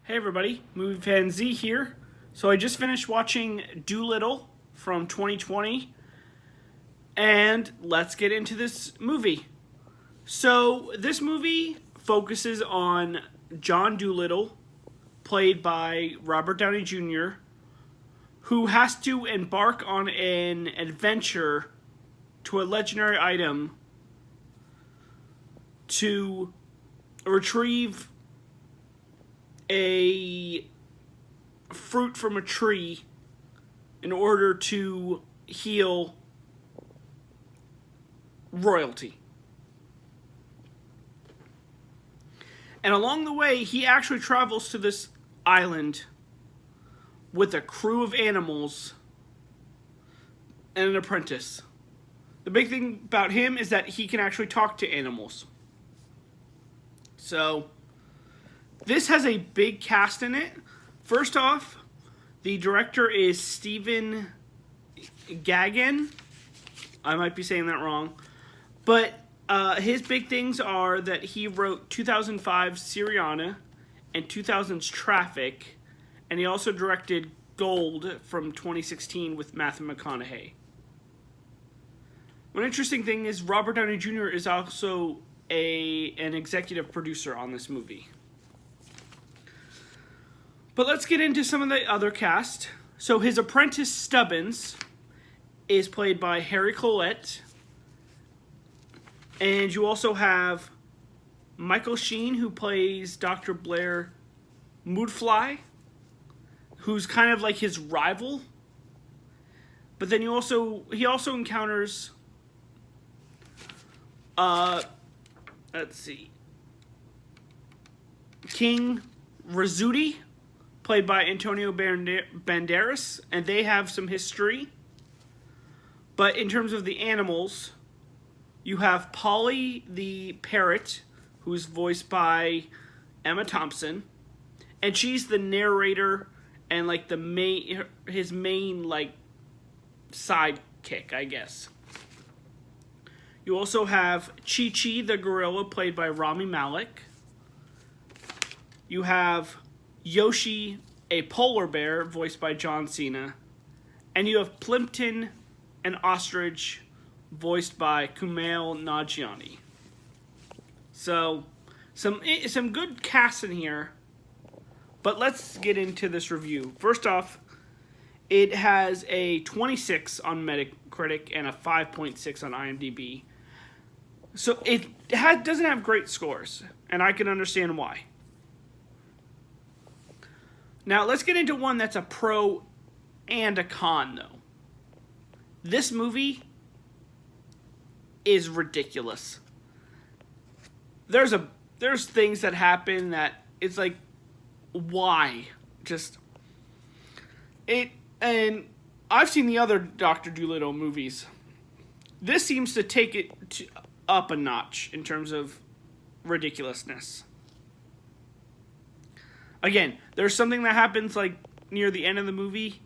Hey everybody, Movie Fan Z here. So I just finished watching Doolittle from 2020, and let's get into this movie. So this movie focuses on John Doolittle, played by Robert Downey Jr., who has to embark on an adventure to a legendary item to retrieve a fruit from a tree in order to heal royalty. And along the way, he actually travels to this island with a crew of animals and an apprentice. The big thing about him is that he can actually talk to animals. So this has a big cast in it. First off, the director is Stephen Gaghan. I might be saying that wrong. But his big things are that he wrote 2005's Syriana and 2000's Traffic. And he also directed Gold from 2016 with Matthew McConaughey. One interesting thing is Robert Downey Jr. is also an executive producer on this movie. But let's get into some of the other cast. So his apprentice Stubbins is played by Harry Collette. And you also have Michael Sheen, who plays Dr. Blair Moodfly, who's kind of like his rival. But then he also encounters let's see, King Rizzuti, played by Antonio Banderas, and they have some history. But in terms of the animals, you have Polly the parrot, who's voiced by Emma Thompson, and she's the narrator and like his main like sidekick, I guess. You also have Chi Chi the gorilla, played by Rami Malek. You have Yoshi, a polar bear, voiced by John Cena. And you have Plimpton, an ostrich, voiced by Kumail Nanjiani. So, some good casts in here. But let's get into this review. First off, it has a 26 on Metacritic and a 5.6 on IMDb. So it doesn't have great scores, and I can understand why. Now, let's get into one that's a pro and a con, though. This movie is ridiculous. There's things that happen that it's like, why? And I've seen the other Dr. Dolittle movies. This seems to take it up a notch in terms of ridiculousness. Again, there's something that happens like near the end of the movie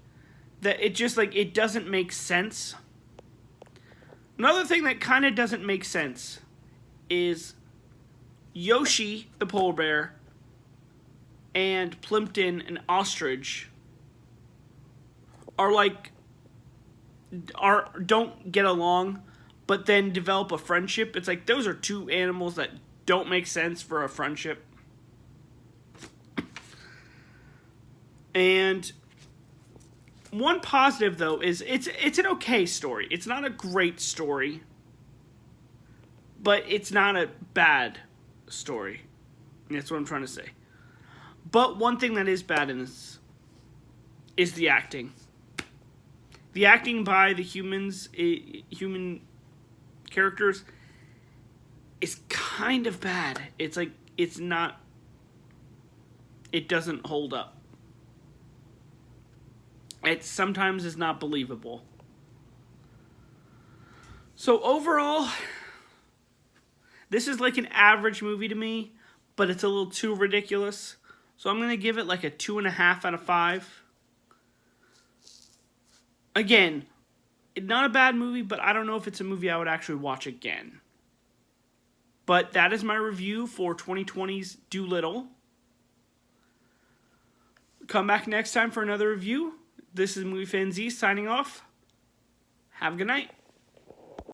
that it just like it doesn't make sense. Another thing that kind of doesn't make sense is Yoshi the polar bear and Plimpton an ostrich don't get along, but then develop a friendship. It's like those are two animals that don't make sense for a friendship. And one positive, though, is it's an okay story. It's not a great story, but it's not a bad story. That's what I'm trying to say. But one thing that is bad in this is the acting. The acting by the human characters is kind of bad. It's like, it doesn't hold up. It sometimes is not believable. So overall, this is like an average movie to me, but it's a little too ridiculous. So I'm going to give it like a 2.5 out of 5. Again, not a bad movie, but I don't know if it's a movie I would actually watch again. But that is my review for 2020's Doolittle. Come back next time for another review. This is Movie Fan Z signing off. Have a good night.